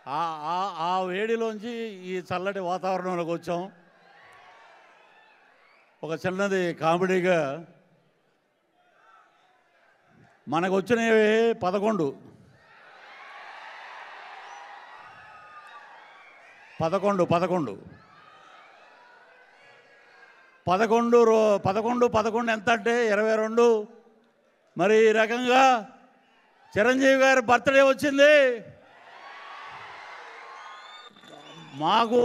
ఆ వేడిలోంచి ఈ చల్లటి వాతావరణంలోకి వచ్చాం. ఒక చిన్నది కామెడీగా మనకు వచ్చినవి 11 ఎంత అంటే 22. మరి ఈ రకంగా చిరంజీవి గారి బర్త్డే వచ్చింది. మాకు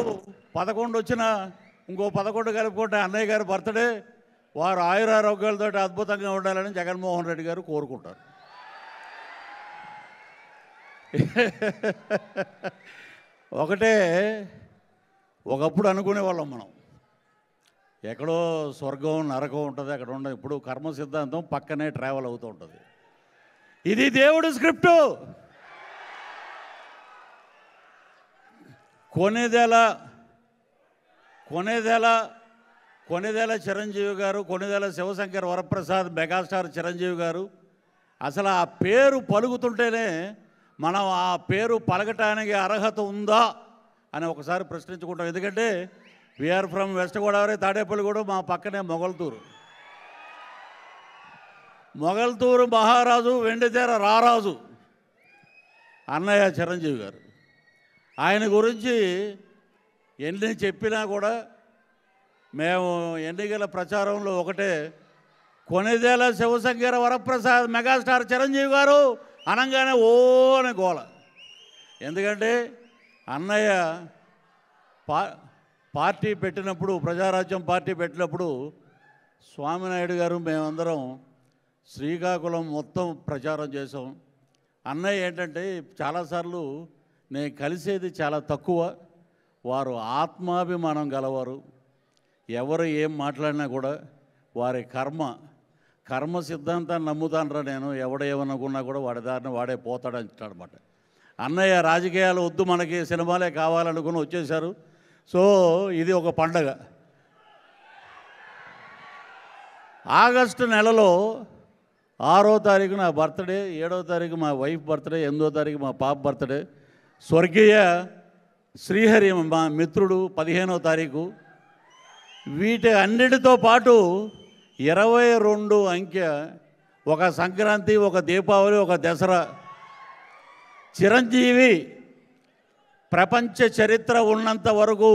11 వచ్చిన ఇంకో 11 కలుపుకుంటే అన్నయ్య గారి బర్త్డే. వారు ఆయురారోగ్యాలతో అద్భుతంగా ఉండాలని జగన్మోహన్ రెడ్డి గారు కోరుకుంటారు. ఒకటే ఒకప్పుడు అనుకునేవాళ్ళం మనం, ఎక్కడో స్వర్గం నరకం ఉంటుంది, అక్కడ ఉండదు. ఇప్పుడు కర్మ సిద్ధాంతం పక్కనే ట్రావెల్ అవుతూ ఉంటుంది. ఇది దేవుడి స్క్రిప్టు. కొనిదెల చిరంజీవి గారు, కొనిదెల శివశంకర్ వరప్రసాద్, మెగాస్టార్ చిరంజీవి గారు. అసలు ఆ పేరు పలుకుతుంటేనే మనం ఆ పేరు పలకటానికి అర్హత ఉందా అని ఒకసారి ప్రశ్నించుకుంటాం. ఎందుకంటే we are from west Godavari, Tadepalligudem, మా పక్కనే మొగల్తూరు మహారాజు, వెండితెర రారాజు అన్నయ్య చిరంజీవి గారు. ఆయన గురించి ఎన్ని చెప్పినా కూడా మేము ఎన్నికల ప్రచారంలో ఒకటే, కొనిదెల శివశంకర వరప్రసాద్ మెగాస్టార్ చిరంజీవి గారు అనగానే ఓ అని గోల. ఎందుకంటే అన్నయ్య పార్టీ పెట్టినప్పుడు, ప్రజారాజ్యం పార్టీ పెట్టినప్పుడు స్వామినాయుడు గారు మేమందరం శ్రీకాకుళం మొత్తం ప్రచారం చేసాం. అన్నయ్య ఏంటంటే చాలాసార్లు నేను కలిసేది చాలా తక్కువ. వారు ఆత్మాభిమానం గలవారు. ఎవరు ఏం మాట్లాడినా కూడా వారి కర్మ సిద్ధాంతాన్ని నమ్ముతానరా నేను, ఎవడేమనుకున్నా కూడా వాడి దారిని వాడే పోతాడంటాడనమాట. అన్నయ్య రాజకీయాలు వద్దు, మనకి సినిమాలే కావాలనుకుని వచ్చేశారు. సో ఇది ఒక పండగ. ఆగస్టు నెలలో 6వ తారీఖు నా బర్త్డే, 7వ తారీఖు మా వైఫ్ బర్త్డే, 8వ తారీఖు మా పాప బర్త్డే. స్వర్గీయ శ్రీహరి మా మిత్రుడు 15వ తారీఖు. వీటి అన్నిటితో పాటు 22 అంకె, ఒక సంక్రాంతి, ఒక దీపావళి, ఒక దసరా. చిరంజీవి ప్రపంచ చరిత్ర ఉన్నంత వరకు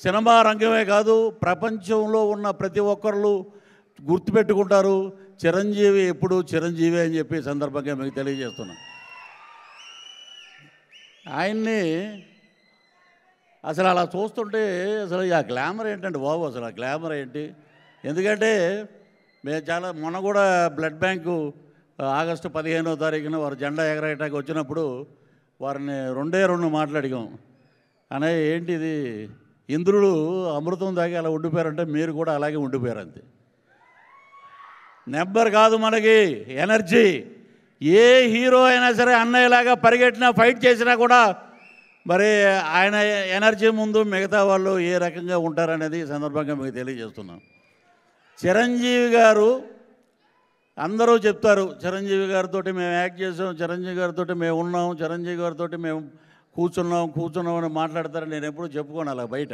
సినిమా రంగమే కాదు, ప్రపంచంలో ఉన్న ప్రతి ఒక్కరు గుర్తుపెట్టుకుంటారు చిరంజీవి ఎప్పుడు చిరంజీవి అని చెప్పి సందర్భంగా మీకు తెలియజేస్తున్నాను. ఆయన్ని అసలు అలా చూస్తుంటే అసలు ఆ గ్లామర్ ఏంటండి బాబు, అసలు ఆ గ్లామర్ ఏంటి? ఎందుకంటే మేము మొన్న కూడా బ్లడ్ బ్యాంకు ఆగస్టు 15వ తారీఖున వారు జెండా ఎగరేయటానికి వచ్చినప్పుడు వారిని 2 మాట్లాడిగాం. అనే ఏంటిది, ఇంద్రుడు అమృతం దాగి అలా ఉండిపోయారంటే మీరు కూడా అలాగే ఉండిపోయారు అంతే. నెంబర్ కాదు మనకి ఎనర్జీ. ఏ హీరో అయినా సరే అన్నయ్యలాగా పరిగెట్టినా, ఫైట్ చేసినా కూడా మరి ఆయన ఎనర్జీ ముందు మిగతా వాళ్ళు ఏ రకంగా ఉంటారనేది ఈ సందర్భంగా మీకు తెలియజేస్తున్నాం. చిరంజీవి గారు అందరూ చెప్తారు, చిరంజీవి గారితో మేము యాక్ట్ చేసాం, చిరంజీవి గారితో మేము ఉన్నాం, చిరంజీవి గారితో మేము కూర్చున్నాం అని మాట్లాడతారు. నేను ఎప్పుడు చెప్పుకోను అలా బయట.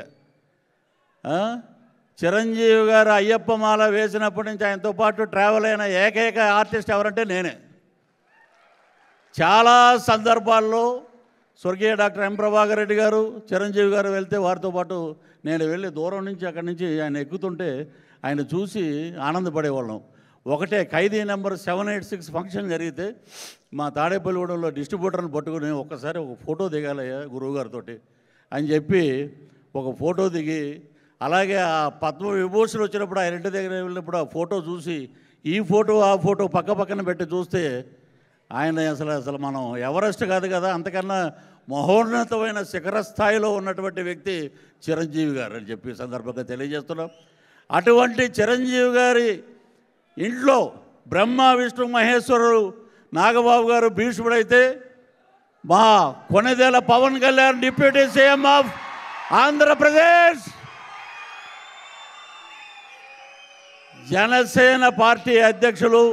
చిరంజీవి గారు అయ్యప్ప మాల వేసినప్పటి నుంచి ఆయనతో పాటు ట్రావెల్ అయిన ఏకైక ఆర్టిస్ట్ ఎవరంటే నేనే. చాలా సందర్భాల్లో స్వర్గీయ డాక్టర్ ఎం ప్రభాకర్ రెడ్డి గారు, చిరంజీవి గారు వెళ్తే వారితో పాటు నేను వెళ్ళి దూరం నుంచి అక్కడి నుంచి ఆయన ఎక్కుతుంటే ఆయన చూసి ఆనందపడేవాళ్ళం. ఒకటే ఖైదీ నెంబర్ 786 ఫంక్షన్ జరిగితే మా తాడేపల్లిగూడెంలో డిస్ట్రిబ్యూటర్ని పట్టుకుని ఒక్కసారి ఒక ఫోటో దిగాలయ్యా గురువుగారితో అని చెప్పి ఒక ఫోటో దిగి, అలాగే ఆ పద్మ విభూషణ్ వచ్చినప్పుడు ఆయన ఇంటి దగ్గర వెళ్ళినప్పుడు ఆ ఫోటో చూసి ఈ ఫోటో ఆ ఫోటో పక్కన పెట్టి చూస్తే ఆయన అసలు మనం ఎవరెస్ట్ కాదు కదా, అంతకన్నా మహోన్నతమైన శిఖర స్థాయిలో ఉన్నటువంటి వ్యక్తి చిరంజీవి గారు అని చెప్పి సందర్భంగా తెలియజేస్తున్నాం. అటువంటి చిరంజీవి గారి ఇంట్లో బ్రహ్మ విష్ణు మహేశ్వరుడు నాగబాబు గారు భీష్ముడైతే, మా Konidela Pawan Kalyan deputy CM of Andhra Pradesh, Jana Sena party అధ్యక్షులు,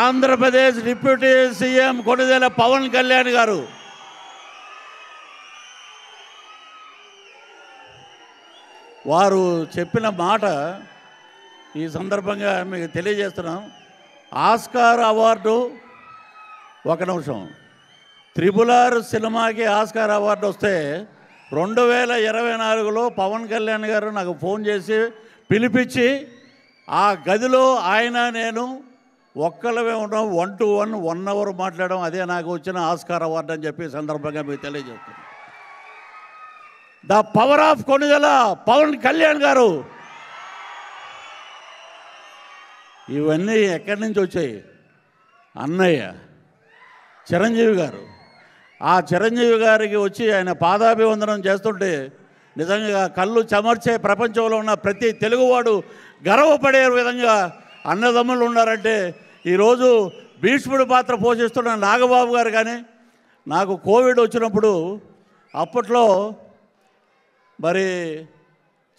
ఆంధ్రప్రదేశ్ డిప్యూటీ సీఎం కొనిదెల పవన్ కళ్యాణ్ గారు వారు చెప్పిన మాట ఈ సందర్భంగా మీకు తెలియజేస్తున్నాం. ఆస్కార్ అవార్డు, ఒక నిమిషం, త్రిబుల్ ఆర్ సినిమాకి ఆస్కార్ అవార్డు వస్తే 2024లో పవన్ కళ్యాణ్ గారు నాకు ఫోన్ చేసి పిలిపించి ఆ గదిలో ఆయన నేను ఒక్కళ్ళమే ఉన్నాం, 1-to-1 1 అవర్ మాట్లాడడం, అదే నాకు వచ్చిన ఆస్కార్ అవార్డు అని చెప్పి సందర్భంగా మీకు తెలియజేస్తున్నాను. The power of Konidela Pawan Kalyan గారు. ఇవన్నీ ఎక్కడి నుంచి వచ్చాయి? అన్నయ్య చిరంజీవి గారు. ఆ చిరంజీవి గారికి వచ్చి ఆయన పాదాభివందనం చేస్తుంటే నిజంగా కళ్ళు చెమర్చే, ప్రపంచంలో ఉన్న ప్రతి తెలుగువాడు గర్వపడే విధంగా అన్నదమ్ములు ఉన్నారంటే ఈరోజు భీష్ముడి పాత్ర పోషిస్తున్న నాగబాబు గారు. కానీ నాకు కోవిడ్ వచ్చినప్పుడు అప్పట్లో మరి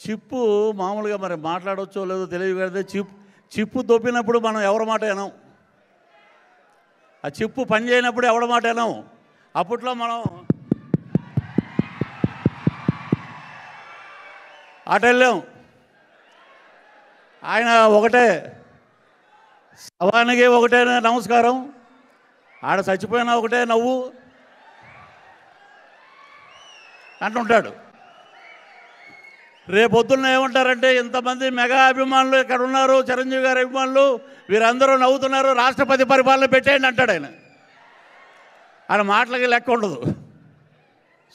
చిప్పు మామూలుగా మరి మాట్లాడవచ్చో లేదో తెలియదు కదా, చిప్పు దొప్పినప్పుడు మనం ఎవరి మాట వినం, ఆ చిప్పు పని చేయనప్పుడు ఎవరి మాట వినం. అప్పట్లో మనం అటు వెళ్ళాం, ఆయన ఒకటే శవానికి ఒకటే నమస్కారం, ఆడ చచ్చిపోయినా ఒకటే నవ్వు అంటుంటాడు. రేపొద్దున్న ఏమంటారంటే ఇంతమంది మెగా అభిమానులు ఇక్కడ ఉన్నారు, చిరంజీవి గారి అభిమానులు, వీరందరూ నవ్వుతున్నారు, రాష్ట్రపతి పరిపాలన పెట్టేయండి అంటాడు ఆయన. ఆయన మాటలకి లెక్క ఉండదు.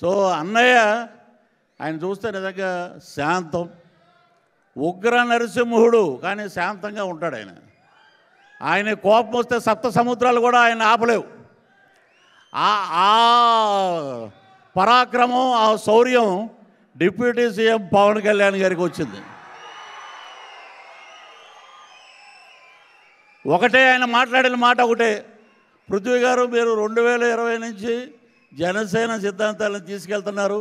సో అన్నయ్య ఆయన చూస్తే నిజంగా శాంతం, ఉగ్ర నరసింహుడు కానీ శాంతంగా ఉంటాడు ఆయన. ఆయన కోపం వస్తే సప్త సముద్రాలు కూడా ఆయన ఆపలేవు. ఆ పరాక్రమం, ఆ శౌర్యం డిప్యూటీ సీఎం పవన్ కళ్యాణ్ గారికి వచ్చింది. ఒకటే ఆయన మాట్లాడిన మాట ఒకటే, పృథ్వీ గారు మీరు 2020 నుంచి జనసేన సిద్ధాంతాలను తీసుకెళ్తున్నారు,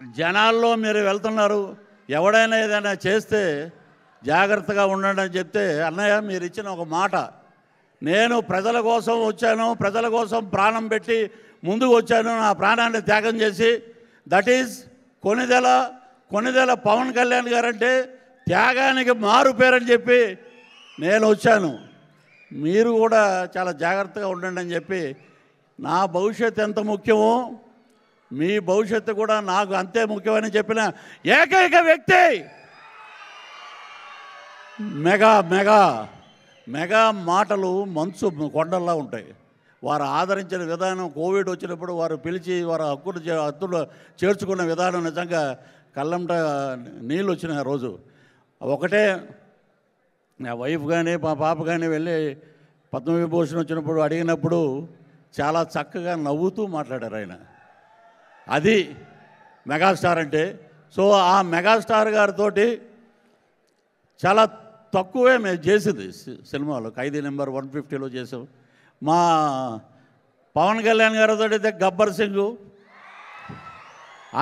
జనాల్లో మీరు వెళ్తున్నారు, ఎవడైనా ఏదైనా చేస్తే జాగ్రత్తగా ఉండండి అని చెప్తే, అన్నయ్య మీరు ఇచ్చిన ఒక మాట, నేను ప్రజల కోసం వచ్చాను, ప్రజల కోసం ప్రాణం పెట్టి ముందుకు వచ్చాను, నా ప్రాణాన్ని త్యాగం చేసి, దట్ ఈజ్ కొణిదెల పవన్ కళ్యాణ్ గారంటే త్యాగానికి మారు పేరని చెప్పి నేను వచ్చాను, మీరు కూడా చాలా జాగ్రత్తగా ఉండండి అని చెప్పి, నా భవిష్యత్తు ఎంత ముఖ్యమో మీ భవిష్యత్తు కూడా నాకు అంతే ముఖ్యమని చెప్పిన ఏకైక వ్యక్తి మెగా మాటలు మంచు కొండల్లా ఉంటాయి. వారు ఆదరించిన విధానం, కోవిడ్ వచ్చినప్పుడు వారు పిలిచి వారు హక్కులు చేర్చుకున్న విధానం నిజంగా కళ్ళంట నీళ్ళు వచ్చిన రోజు. ఒకటే నా వైఫ్ కానీ మా పాప కానీ వెళ్ళి పద్మవిభూషణ్ వచ్చినప్పుడు అడిగినప్పుడు చాలా చక్కగా నవ్వుతూ మాట్లాడారు ఆయన. అది మెగాస్టార్ అంటే. సో ఆ మెగాస్టార్ గారితో చాలా తక్కువే మేము చేసింది సినిమాలో. ఖైదీ నెంబర్ 150లో చేసాం. మా పవన్ కళ్యాణ్ గారితో అయితే గబ్బర్ సింగ్,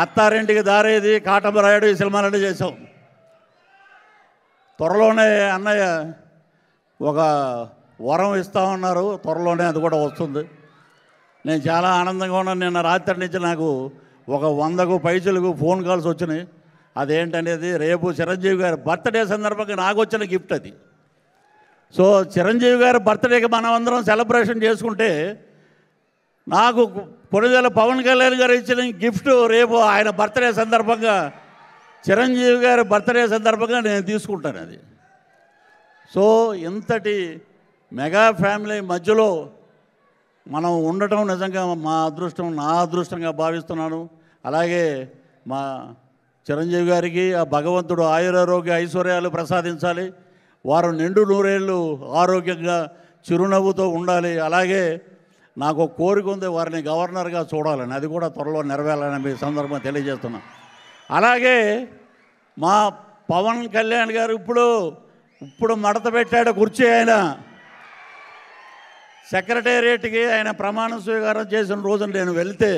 అత్తారింటికి దారేది, కాటమరాయుడు ఈ సినిమాలన్నీ చేసాం. త్వరలోనే అన్నయ్య ఒక వరం ఇస్తామన్నారు, త్వరలోనే అది కూడా వస్తుంది. నేను చాలా ఆనందంగా ఉన్నాను. నిన్న రాత్రి నుంచి నాకు ఒక 100కు పైసలకు ఫోన్ కాల్స్ వచ్చినాయి. అదేంటనేది రేపు చిరంజీవి గారి బర్త్డే సందర్భంగా నాకు వచ్చిన గిఫ్ట్ అది. సో చిరంజీవి గారి బర్త్డేకి మనం అందరం సెలబ్రేషన్ చేసుకుంటే నాకు కొణిదెల పవన్ కళ్యాణ్ గారు ఇచ్చిన గిఫ్ట్ రేపు ఆయన బర్త్డే సందర్భంగా, చిరంజీవి గారి బర్త్డే సందర్భంగా నేను తీసుకుంటాను అది. సో ఇంతటి మెగా ఫ్యామిలీ మధ్యలో మనం ఉండటం నిజంగా మా అదృష్టం, నా అదృష్టంగా భావిస్తున్నాను. అలాగే మా చిరంజీవి గారికి ఆ భగవంతుడు ఆయురారోగ్య ఐశ్వర్యాలు ప్రసాదించాలి. వారు నిండు నూరేళ్ళు ఆరోగ్యంగా చిరునవ్వుతో ఉండాలి. అలాగే నాకు కోరిక ఉంది, వారిని గవర్నర్గా చూడాలని, అది కూడా త్వరలో నెరవేరాలని మీ సందర్భంగా తెలియజేస్తున్నాను. అలాగే మా పవన్ కళ్యాణ్ గారు ఇప్పుడు మడత పెట్టాడు కుర్చీ. ఆయన సెక్రటేరియట్కి ఆయన ప్రమాణ స్వీకారం చేసిన రోజున నేను వెళ్తే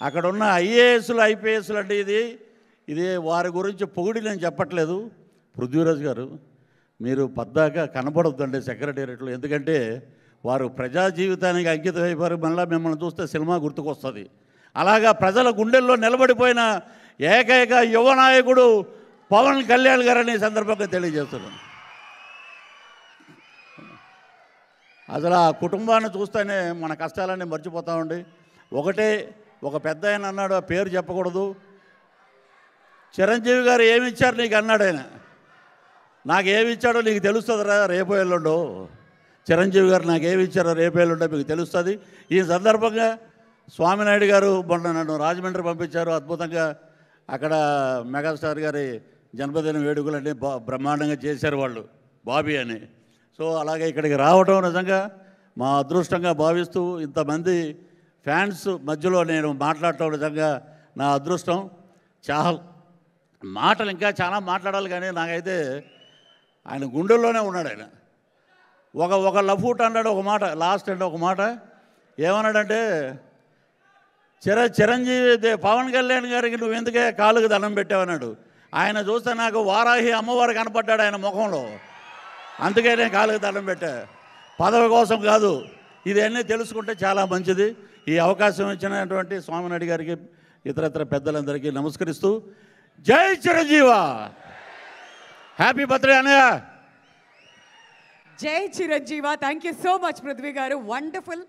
అక్కడున్న ఐఏఎస్లు ఐపీఎస్లు అంటే ఇది వారి గురించి పొగిడి నేను చెప్పట్లేదు. పృథ్వీరాజ్ గారు మీరు పద్దాక కనపడొద్దండి సెక్రటేరియట్లో, ఎందుకంటే వారు ప్రజా జీవితానికి అంకితం అయిపోయారు. మళ్ళీ మిమ్మల్ని చూస్తే సినిమా గుర్తుకొస్తుంది. అలాగా ప్రజల గుండెల్లో నిలబడిపోయిన ఏకైక యువ నాయకుడు పవన్ కళ్యాణ్ గారని ఈ సందర్భంగా తెలియజేస్తున్నాను. అసలు ఆ కుటుంబాన్ని చూస్తేనే మన కష్టాలన్నీ మర్చిపోతామండి. ఒక పెద్ద ఆయన అన్నాడు, ఆ పేరు చెప్పకూడదు, చిరంజీవి గారు ఏమి ఇచ్చారు నీకు అన్నాడు ఆయన. నాకేమి ఇచ్చాడో నీకు తెలుస్తుందిరా రేపు ఎల్లుండో. చిరంజీవి గారు నాకేమి ఇచ్చారో రేపు ఎల్లుండో మీకు తెలుస్తుంది. ఈ సందర్భంగా స్వామినాయుడు గారు మొన్న నన్ను రాజమండ్రి పంపించారు. అద్భుతంగా అక్కడ మెగాస్టార్ గారి జన్మదిన వేడుకలన్నీ బ్రహ్మాండంగా చేశారు వాళ్ళు, బాబీ అని. సో అలాగే ఇక్కడికి రావడం నిజంగా మా అదృష్టంగా భావిస్తూ ఇంతమంది ఫ్యాన్స్ మధ్యలో నేను మాట్లాడటం నిజంగా నా అదృష్టం. చాలా మాటలు ఇంకా చాలా మాట్లాడాలి, కానీ నాకైతే ఆయన గుండెల్లోనే ఉన్నాడు ఆయన. ఒక లఫూట్ అన్నాడు, ఒక మాట లాస్ట్ అంటే ఒక మాట ఏమన్నాడంటే, చిరంజీవి పవన్ కళ్యాణ్ గారికి నువ్వు ఎందుకే కాలుకు దండం పెట్టావన్నాడు. ఆయన చూస్తే నాకు వారాహి అమ్మవారు కనపడ్డాడు ఆయన ముఖంలో, అందుకే నేను కాలుకు దండం పెట్టా. పదవి కోసం కాదు, ఇదన్నీ తెలుసుకుంటే చాలా మంచిది. ఈ అవకాశం ఇచ్చినటువంటి స్వామినాయుడు గారికి ఇతరత్ర పెద్దలందరికీ నమస్కరిస్తూ జై చిరంజీవ. హ్యాపీ బర్త్డే అన్నయ్య. జై చిరంజీవ. Thank you so much Prithvi garu, wonderful.